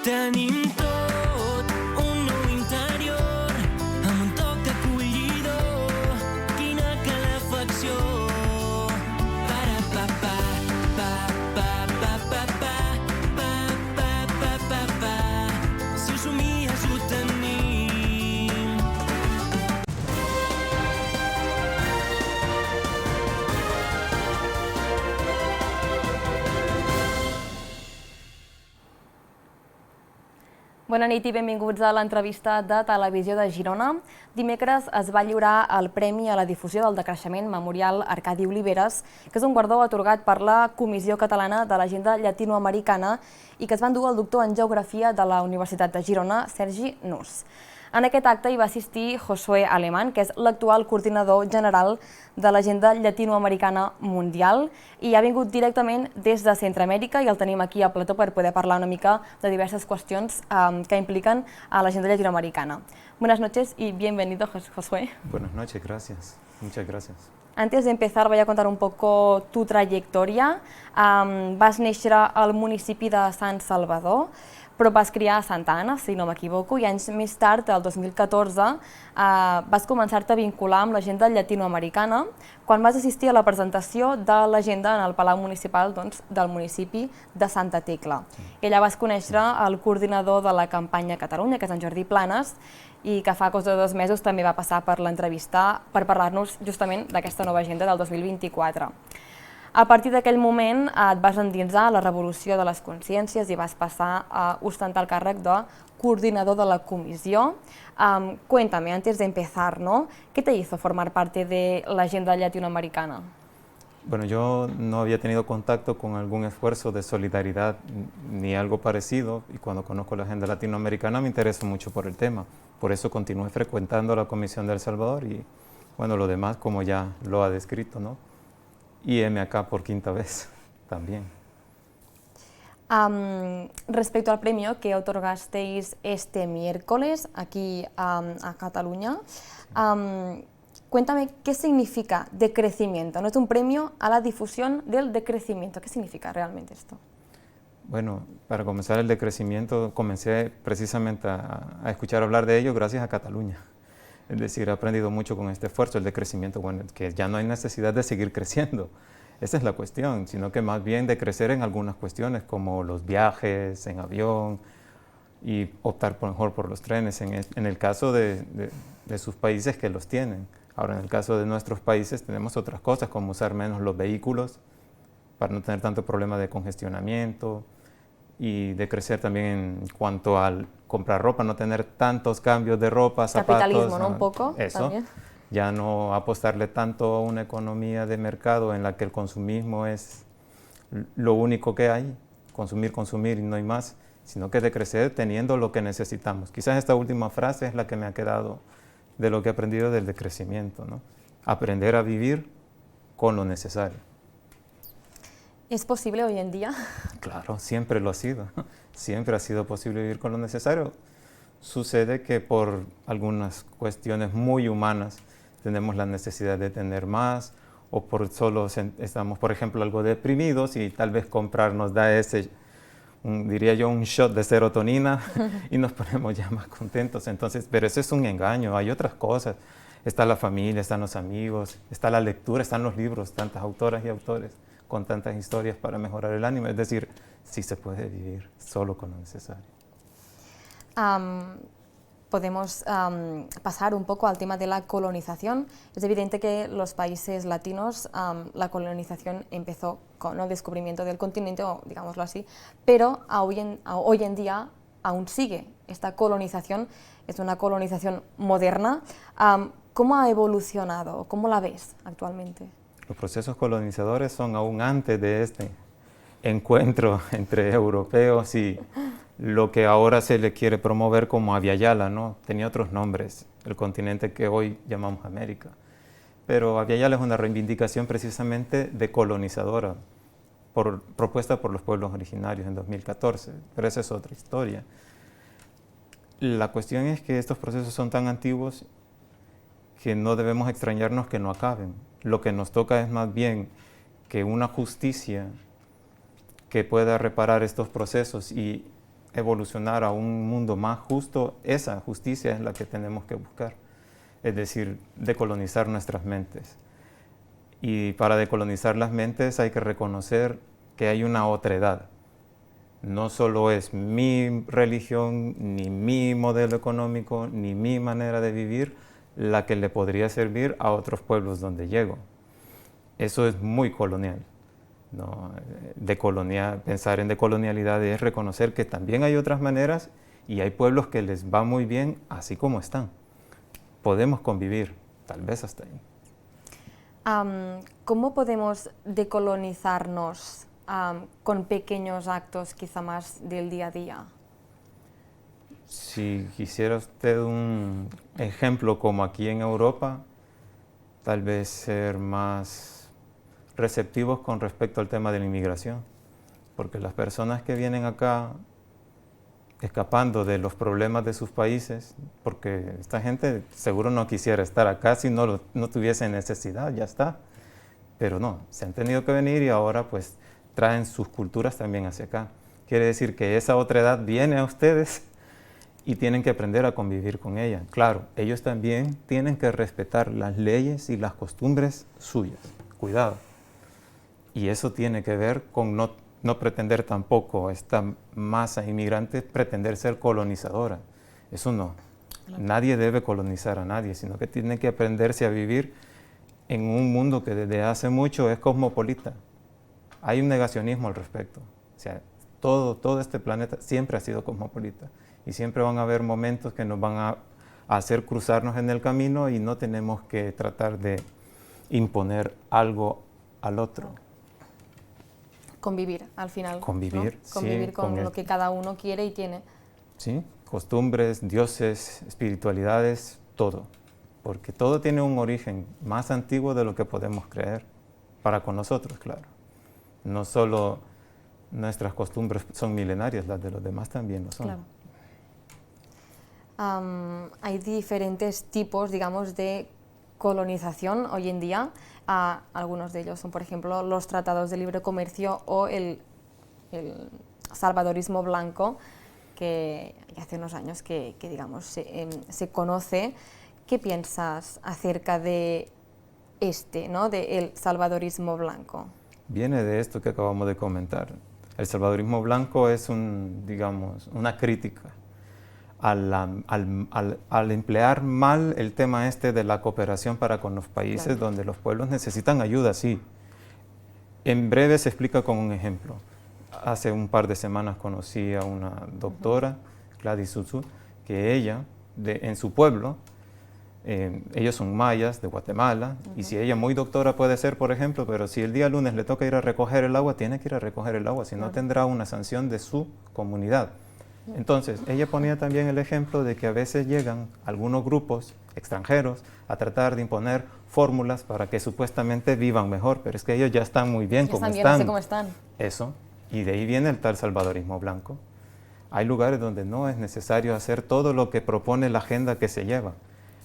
tenim tot, un nou interior, amb un toc acollidor, quina calefacció. Para-pa-pa, pa-pa-pa-pa-pa, pa-pa-pa-pa-pa, si ho somies ho tenim. Bona nit i benvinguts a l'entrevista de Televisió de Girona. Dimecres es va lliurar el Premi a la difusió del decreixement Memorial Arcadi Oliveres, que és un guardó atorgat per la Comissió Catalana de l'Agenda Llatinoamericana i que es va endur el doctor en Geografia de la Universitat de Girona, Sergi Nus. En aquest acte hi va assistir Josué Alemán, que és l'actual coordinador general de l'Agenda Llatinoamericana Mundial i ha vingut directament des de Centroamèrica i el tenim aquí a plató per poder parlar una mica de diverses qüestions que impliquen a l'Agenda Llatinoamericana. Buenas noches y bienvenido, Josué. Buenas noches, gracias. Muchas gracias. Antes de empezar voy a contar un poco tu trayectoria. Vas néixer al municipi de Sant Salvador, però vas criar a Santa Ana, si no m'equivoco, i anys més tard, el 2014, vas començar-te a vincular amb l'agenda llatinoamericana quan vas assistir a la presentació de l'agenda en el Palau Municipal del municipi de Santa Tecla. I allà vas conèixer el coordinador de la campanya Catalunya, que és en Jordi Planes, i que fa cosa de 2 mesos també va passar per l'entrevista per parlar-nos justament d'aquesta nova agenda del 2024. A partir d'aquell moment et vas endinsar a la revolució de les consciències i vas passar a ostentar el càrrec de coordinador de la comissió. Cuéntame, antes de empezar, ¿no? ¿Qué te hizo formar parte de la agenda latinoamericana? Bueno, yo no había tenido contacto con algún esfuerzo de solidaridad ni algo parecido, y cuando conozco la agenda latinoamericana me intereso mucho por el tema. Por eso continué frecuentando la Comisión de El Salvador y, bueno, lo demás como ya lo ha descrito, ¿no? Y heme acá por 5ª vez también. Respecto al premio que otorgasteis este miércoles aquí a Cataluña, cuéntame qué significa decrecimiento. No es un premio a la difusión del decrecimiento. ¿Qué significa realmente esto? Bueno, para comenzar el decrecimiento comencé precisamente a escuchar hablar de ello gracias a Cataluña. Es decir, he aprendido mucho con este esfuerzo, el decrecimiento, bueno, que ya no hay necesidad de seguir creciendo. Esa es la cuestión, sino que más bien de crecer en algunas cuestiones como los viajes en avión y optar mejor por los trenes en el caso de sus países que los tienen. Ahora, en el caso de nuestros países tenemos otras cosas como usar menos los vehículos para no tener tanto problema de congestionamiento y de crecer también en cuanto al comprar ropa, no tener tantos cambios de ropa, zapatos. Capitalismo, ¿no? Un poco. Eso. También. Ya no apostarle tanto a una economía de mercado en la que el consumismo es lo único que hay, consumir, consumir y no hay más, sino que de crecer teniendo lo que necesitamos. Quizás esta última frase es la que me ha quedado de lo que he aprendido del decrecimiento, ¿no? Aprender a vivir con lo necesario. ¿Es posible hoy en día? Claro, siempre lo ha sido. Siempre ha sido posible vivir con lo necesario. Sucede que por algunas cuestiones muy humanas tenemos la necesidad de tener más, o por solo estamos, por ejemplo, algo deprimidos y tal vez comprar nos da ese, diría yo, un shot de serotonina y nos ponemos ya más contentos. Entonces, pero eso es un engaño, hay otras cosas. Está la familia, están los amigos, está la lectura, están los libros, tantas autoras y autores con tantas historias para mejorar el ánimo. Es decir, sí se puede vivir solo con lo necesario. Podemos pasar un poco al tema de la colonización. Es evidente que los países latinos, la colonización empezó con el descubrimiento del continente, o digámoslo así, pero hoy en día aún sigue esta colonización. Es una colonización moderna. ¿Cómo ha evolucionado? ¿Cómo la ves actualmente? Los procesos colonizadores son aún antes de este encuentro entre europeos y lo que ahora se le quiere promover como Abya Yala, ¿no? Tenía otros nombres, el continente que hoy llamamos América. Pero Abya Yala es una reivindicación precisamente decolonizadora, propuesta por los pueblos originarios en 2014, pero esa es otra historia. La cuestión es que estos procesos son tan antiguos que no debemos extrañarnos que no acaben. Lo que nos toca es más bien que una justicia que pueda reparar estos procesos y evolucionar a un mundo más justo, esa justicia es la que tenemos que buscar, es decir, decolonizar nuestras mentes. Y para decolonizar las mentes hay que reconocer que hay una otredad. No solo es mi religión, ni mi modelo económico, ni mi manera de vivir la que le podría servir a otros pueblos donde llego. Eso es muy colonial. ¿No? Pensar en decolonialidad es reconocer que también hay otras maneras y hay pueblos que les va muy bien así como están. Podemos convivir, tal vez hasta ahí. ¿Cómo podemos decolonizarnos con pequeños actos quizá más del día a día? Si quisiera usted un ejemplo como aquí en Europa, tal vez ser más receptivos con respecto al tema de la inmigración, porque las personas que vienen acá escapando de los problemas de sus países, porque esta gente seguro no quisiera estar acá si no tuviese necesidad, ya está, pero no, se han tenido que venir y ahora pues traen sus culturas también hacia acá. Quiere decir que esa otredad viene a ustedes y tienen que aprender a convivir con ella. Claro, ellos también tienen que respetar las leyes y las costumbres suyas, cuidado. Y eso tiene que ver con no pretender tampoco esta masa inmigrante, pretender ser colonizadora. Eso no. Nadie debe colonizar a nadie, sino que tiene que aprenderse a vivir en un mundo que desde hace mucho es cosmopolita. Hay un negacionismo al respecto. O sea, todo este planeta siempre ha sido cosmopolita y siempre van a haber momentos que nos van a hacer cruzarnos en el camino y no tenemos que tratar de imponer algo al otro. Convivir, al final. Convivir, ¿no? Convivir sí, con lo que cada uno quiere y tiene. Sí, costumbres, dioses, espiritualidades, todo. Porque todo tiene un origen más antiguo de lo que podemos creer, para con nosotros, claro. No solo nuestras costumbres son milenarias, las de los demás también lo son. Claro. Hay diferentes tipos, digamos, de colonización hoy en día. Algunos de ellos son, por ejemplo, los tratados de libre comercio o el salvadorismo blanco, que hace unos años que digamos, se conoce. ¿Qué piensas acerca de ¿no? del salvadorismo blanco? Viene de esto que acabamos de comentar. El salvadorismo blanco es una crítica al emplear mal el tema de la cooperación para con los países, claro, donde los pueblos necesitan ayuda, sí. En breve se explica con un ejemplo. Hace un par de semanas conocí a una doctora, Gladys Susu, que ella, en su pueblo, ellos son mayas de Guatemala, y si ella muy doctora puede ser, por ejemplo, pero si el día lunes le toca ir a recoger el agua, tiene que ir a recoger el agua, si no tendrá una sanción de su comunidad. Entonces, ella ponía también el ejemplo de que a veces llegan algunos grupos extranjeros a tratar de imponer fórmulas para que supuestamente vivan mejor, pero es que ellos ya están muy bien como están. Así como están. Eso, y de ahí viene el tal salvadorismo blanco. Hay lugares donde no es necesario hacer todo lo que propone la agenda que se lleva.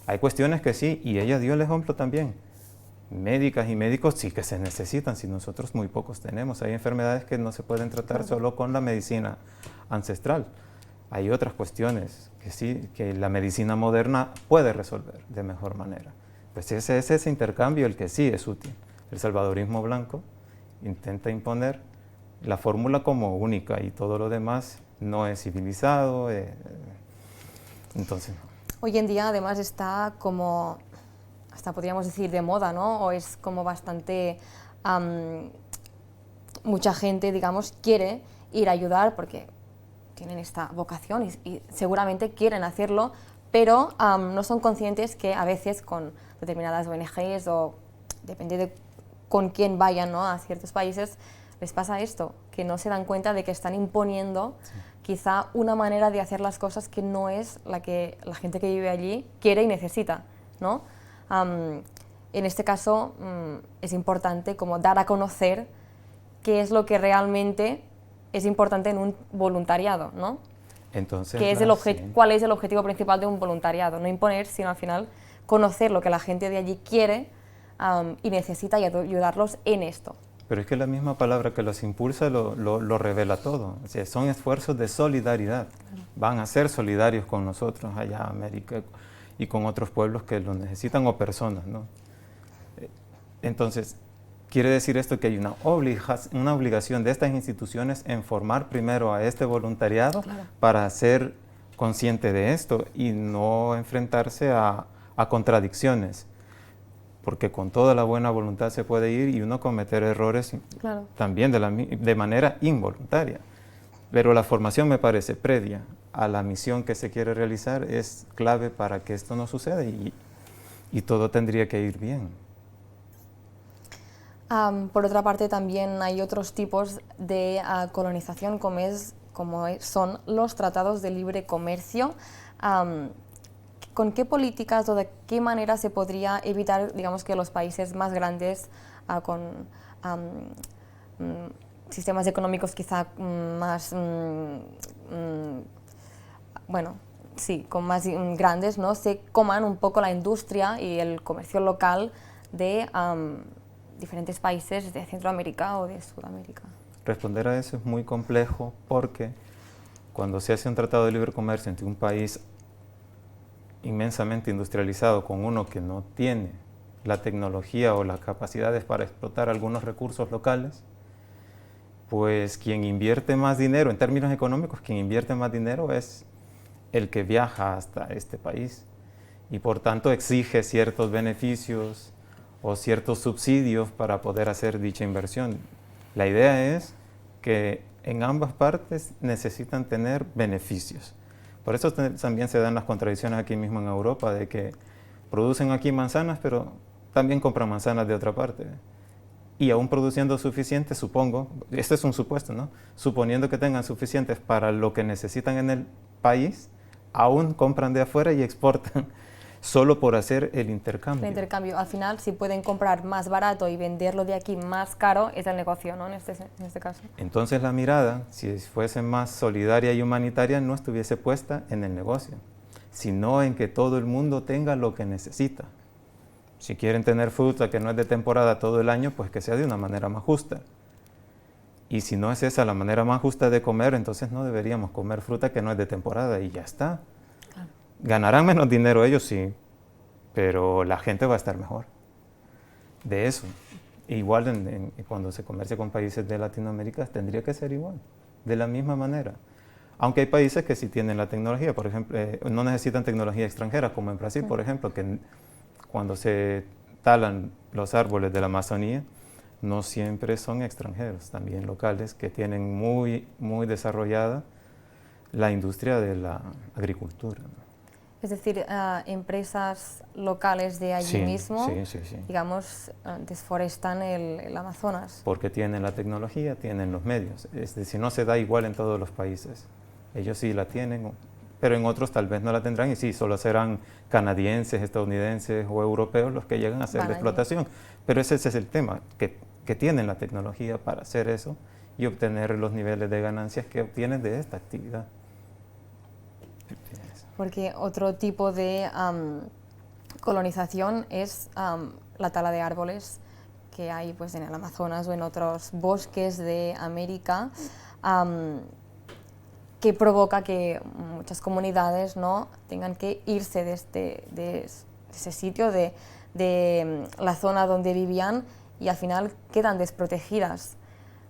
Hay cuestiones que sí, y ella dio el ejemplo también. Médicas y médicos sí que se necesitan, si nosotros muy pocos tenemos. Hay enfermedades que no se pueden tratar solo con la medicina ancestral. Hay otras cuestiones que sí, que la medicina moderna puede resolver de mejor manera. Pues es ese intercambio el que sí es útil. El salvadorismo blanco intenta imponer la fórmula como única y todo lo demás no es civilizado. Entonces, hoy en día además está como, hasta podríamos decir de moda, ¿no? O es como bastante, mucha gente, digamos, quiere ir a ayudar porque tienen esta vocación y seguramente quieren hacerlo, pero no son conscientes que a veces con determinadas ONGs o depende de con quién vayan, ¿no? a ciertos países, les pasa esto, que no se dan cuenta de que están imponiendo quizá una manera de hacer las cosas que no es la que la gente que vive allí quiere y necesita, ¿no? En este caso es importante como dar a conocer qué es lo que realmente es importante en un voluntariado, ¿no? Entonces, ¿cuál es el objetivo principal de un voluntariado? No imponer, sino al final conocer lo que la gente de allí quiere y necesita y ayudarlos en esto. Pero es que la misma palabra que los impulsa lo revela todo. O sea, son esfuerzos de solidaridad. Van a ser solidarios con nosotros allá en América y con otros pueblos que lo necesitan o personas, ¿no? Entonces, quiere decir esto que hay una obligación de estas instituciones en formar primero a este voluntariado para ser consciente de esto y no enfrentarse a contradicciones. Porque con toda la buena voluntad se puede ir y uno cometer errores también de manera involuntaria. Pero la formación me parece previa a la misión que se quiere realizar es clave para que esto no suceda y todo tendría que ir bien. Por otra parte, también hay otros tipos de colonización, como son los tratados de libre comercio. ¿Con qué políticas o de qué manera se podría evitar, digamos, que los países más grandes con sistemas económicos quizá más, bueno, sí, con más grandes, ¿no?, se coman un poco la industria y el comercio local de diferentes países de Centroamérica o de Sudamérica? Responder a eso es muy complejo porque cuando se hace un tratado de libre comercio entre un país inmensamente industrializado con uno que no tiene la tecnología o las capacidades para explotar algunos recursos locales, pues quien invierte más dinero, en términos económicos, quien invierte más dinero es el que viaja hasta este país y por tanto exige ciertos beneficios o ciertos subsidios para poder hacer dicha inversión. La idea es que en ambas partes necesitan tener beneficios. Por eso también se dan las contradicciones aquí mismo en Europa, de que producen aquí manzanas, pero también compran manzanas de otra parte. Y aún produciendo suficientes, supongo, este es un supuesto, ¿no?, suponiendo que tengan suficientes para lo que necesitan en el país, aún compran de afuera y exportan solo por hacer el intercambio. El intercambio, al final, si pueden comprar más barato y venderlo de aquí más caro, es el negocio, ¿no?, en este caso. Entonces la mirada, si fuese más solidaria y humanitaria, no estuviese puesta en el negocio, sino en que todo el mundo tenga lo que necesita. Si quieren tener fruta que no es de temporada todo el año, pues que sea de una manera más justa. Y si no es esa la manera más justa de comer, entonces no deberíamos comer fruta que no es de temporada y ya está. Claro. Ganarán menos dinero ellos, sí, pero la gente va a estar mejor. De eso. Igual cuando se comercia con países de Latinoamérica tendría que ser igual, de la misma manera. Aunque hay países que sí tienen la tecnología, por ejemplo, no necesitan tecnología extranjera, como en Brasil, por ejemplo, que cuando se talan los árboles de la Amazonía, no siempre son extranjeros, también locales que tienen muy desarrollada la industria de la agricultura, ¿no? Es decir, empresas locales de allí mismo, digamos, desforestan el Amazonas. Porque tienen la tecnología, tienen los medios. Es decir, no se da igual en todos los países. Ellos sí la tienen, pero en otros tal vez no la tendrán y sí, solo serán canadienses, estadounidenses o europeos los que llegan a hacer la explotación. Pero ese es el tema, que tienen la tecnología para hacer eso y obtener los niveles de ganancias que obtienen de esta actividad. Porque otro tipo de colonización es la tala de árboles que hay pues, en el Amazonas o en otros bosques de América, que provoca que muchas comunidades, ¿no?, tengan que irse de ese sitio, de la zona donde vivían, y al final quedan desprotegidas.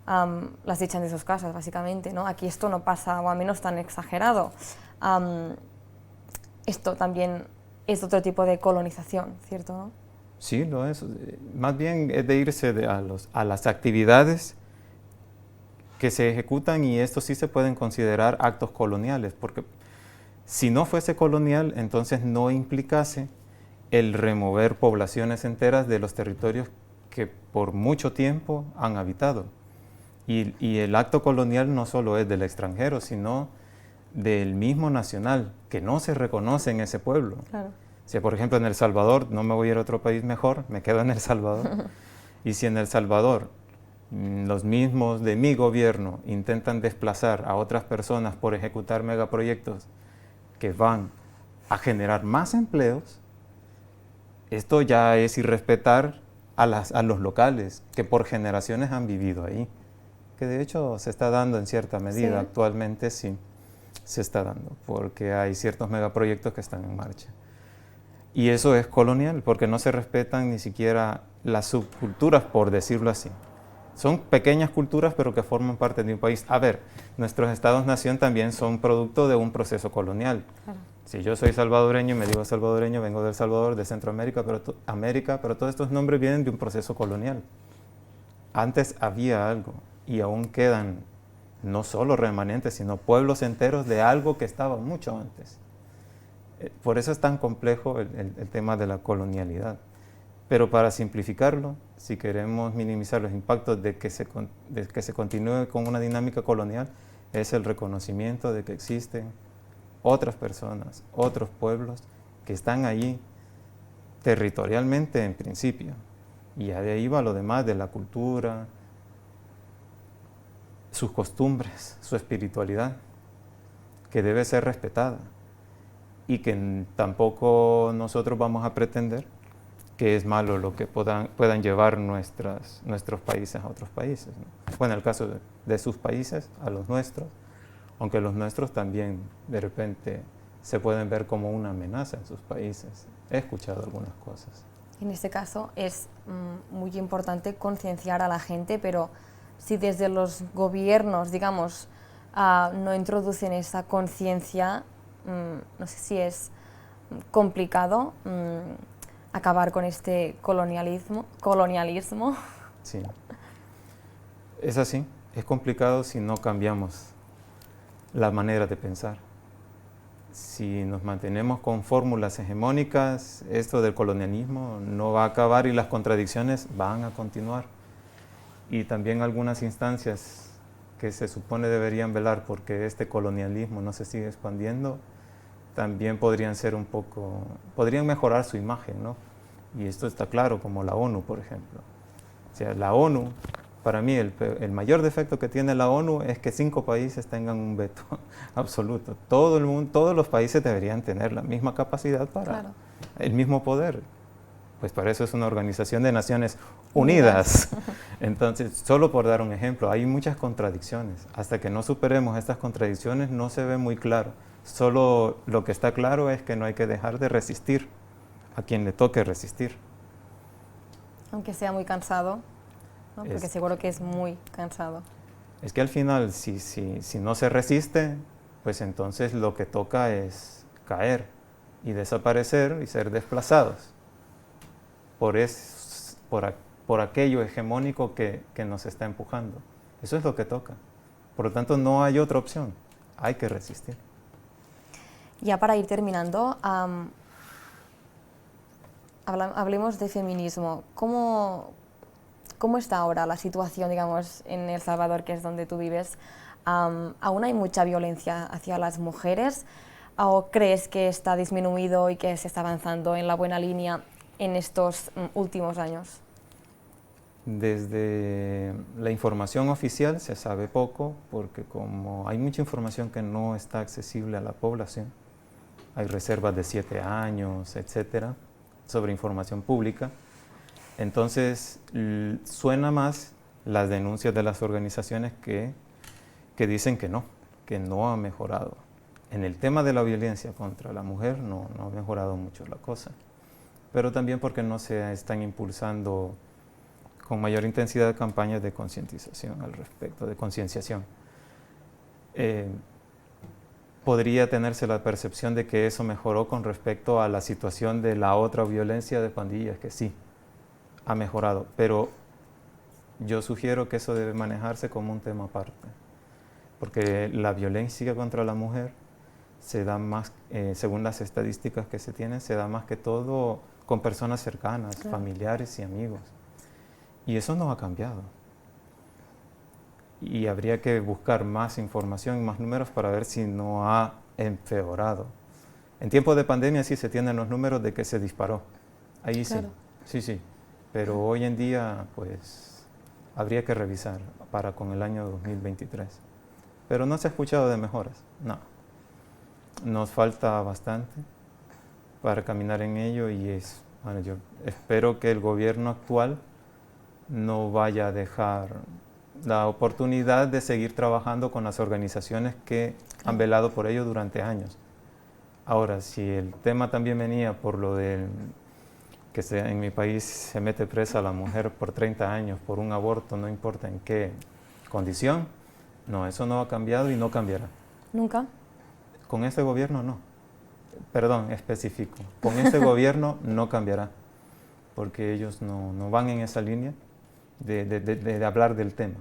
Las echan de sus casas, básicamente, ¿no? Aquí esto no pasa, o al menos tan exagerado. Esto también es otro tipo de colonización, ¿cierto, no? Sí, lo es. Más bien es de irse a las actividades que se ejecutan, y esto sí se pueden considerar actos coloniales, porque si no fuese colonial, entonces no implicase el remover poblaciones enteras de los territorios que por mucho tiempo han habitado. Y el acto colonial no solo es del extranjero, sino del mismo nacional, que no se reconoce en ese pueblo. Claro. Si, por ejemplo, en El Salvador, no me voy a ir a otro país mejor, me quedo en El Salvador, y si en El Salvador los mismos de mi gobierno intentan desplazar a otras personas por ejecutar megaproyectos que van a generar más empleos, esto ya es irrespetar a los locales que por generaciones han vivido ahí, que de hecho se está dando en cierta medida, Sí. actualmente sí se está dando, porque hay ciertos megaproyectos que están en marcha. Y eso es colonial, porque no se respetan ni siquiera las subculturas, por decirlo así. Son pequeñas culturas, pero que forman parte de un país. A ver, nuestros estados-nación también son producto de un proceso colonial. Claro. Si yo soy salvadoreño, me digo salvadoreño, vengo de El Salvador, de Centroamérica, pero todos estos nombres vienen de un proceso colonial. Antes había algo, y aún quedan no solo remanentes, sino pueblos enteros de algo que estaba mucho antes. Por eso es tan complejo el tema de la colonialidad. Pero para simplificarlo, si queremos minimizar los impactos de que se continúe con una dinámica colonial, es el reconocimiento de que existen otras personas, otros pueblos que están allí territorialmente en principio. Y ya de ahí va lo demás de la cultura, sus costumbres, su espiritualidad, que debe ser respetada. Y que tampoco nosotros vamos a pretender que es malo lo que puedan llevar nuestros países a otros países, ¿no? Bueno, en el caso de sus países, a los nuestros, aunque los nuestros también de repente se pueden ver como una amenaza en sus países. He escuchado algunas cosas. En este caso es muy importante concienciar a la gente, pero si desde los gobiernos, digamos, no introducen esa conciencia, no sé si es complicado acabar con este colonialismo. Sí, es así, es complicado si no cambiamos la manera de pensar. Si nos mantenemos con fórmulas hegemónicas, esto del colonialismo no va a acabar y las contradicciones van a continuar. Y también algunas instancias que se supone deberían velar porque este colonialismo no se sigue expandiendo, también podrían mejorar su imagen, ¿no? Y esto está claro, como la ONU, por ejemplo. O sea, la ONU, para mí, el mayor defecto que tiene la ONU es que 5 países tengan un veto absoluto. Todo el mundo, todos los países deberían tener la misma capacidad para el mismo poder. Pues para eso es una organización de Naciones Unidas. Entonces, solo por dar un ejemplo, hay muchas contradicciones. Hasta que no superemos estas contradicciones no se ve muy claro. Solo lo que está claro es que no hay que dejar de resistir a quien le toque resistir. Aunque sea muy cansado, ¿no? Porque seguro que es muy cansado. Es que al final, si no se resiste, pues entonces lo que toca es caer y desaparecer y ser desplazados por aquello hegemónico que nos está empujando. Eso es lo que toca. Por lo tanto, no hay otra opción. Hay que resistir. Ya para ir terminando, hablemos de feminismo. ¿Cómo está ahora la situación, digamos, en El Salvador, que es donde tú vives? ¿Aún hay mucha violencia hacia las mujeres? ¿O crees que está disminuido y que se está avanzando en la buena línea en estos últimos años? Desde la información oficial se sabe poco, porque como hay mucha información que no está accesible a la población, hay reservas de 7 años, etcétera, sobre información pública. Entonces, suena más las denuncias de las organizaciones que dicen que no ha mejorado. En el tema de la violencia contra la mujer no ha mejorado mucho la cosa, pero también porque no se están impulsando con mayor intensidad campañas de concientización al respecto, de concienciación. Podría tenerse la percepción de que eso mejoró con respecto a la situación de la otra violencia de pandillas, que sí, ha mejorado, pero yo sugiero que eso debe manejarse como un tema aparte, porque la violencia contra la mujer se da más, según las estadísticas que se tienen, se da más que todo con personas cercanas, familiares y amigos, y eso no ha cambiado. Y habría que buscar más información y más números para ver si no ha empeorado. En tiempos de pandemia sí se tienen los números de que se disparó. Ahí Claro. sí. Pero hoy en día, pues, habría que revisar para con el año 2023. Pero no se ha escuchado de mejoras, no. Nos falta bastante para caminar en ello y Bueno, yo espero que el gobierno actual no vaya a dejar la oportunidad de seguir trabajando con las organizaciones que han velado por ello durante años. Ahora, si el tema también venía por lo de que en mi país se mete presa a la mujer por 30 años por un aborto, no importa en qué condición, no, eso no ha cambiado y no cambiará. ¿Nunca? Con este gobierno no. Perdón, específico. Con este gobierno no cambiará, porque ellos no van en esa línea de hablar del tema.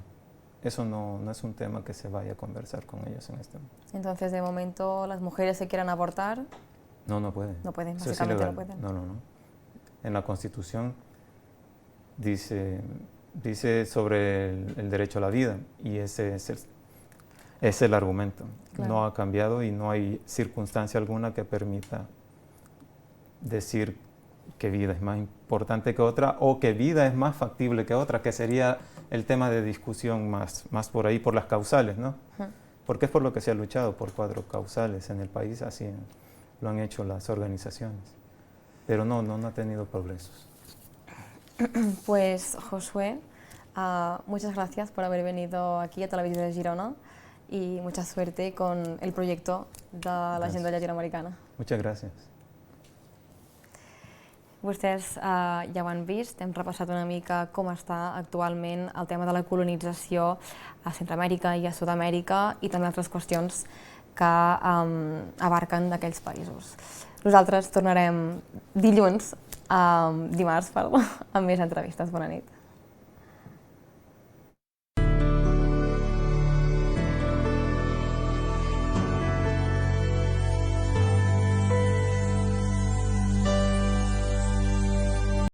Eso no es un tema que se vaya a conversar con ellos en este momento. Entonces, de momento, las mujeres que quieran abortar No pueden. no pueden, Eso es básicamente no ilegal. pueden. No. En la Constitución dice sobre el derecho a la vida y ese es el argumento. Claro. No ha cambiado y no hay circunstancia alguna que permita decir que vida es más importante que otra o que vida es más factible que otra, que sería el tema de discusión más por ahí, por las causales, ¿no? Porque es por lo que se ha luchado, por 4 causales en el país, así lo han hecho las organizaciones. Pero no ha tenido progresos. Pues, Josué, muchas gracias por haber venido aquí a Televisió de Girona y mucha suerte con el proyecto de l'Agenda Llatinoamericana. Muchas gracias. Vostès ja ho han vist, hem repassat una mica com està actualment el tema de la colonització a Centroamèrica i a Sud-amèrica i també altres qüestions que abarquen d'aquells països. Nosaltres tornarem dimarts, amb més entrevistes. Bona nit.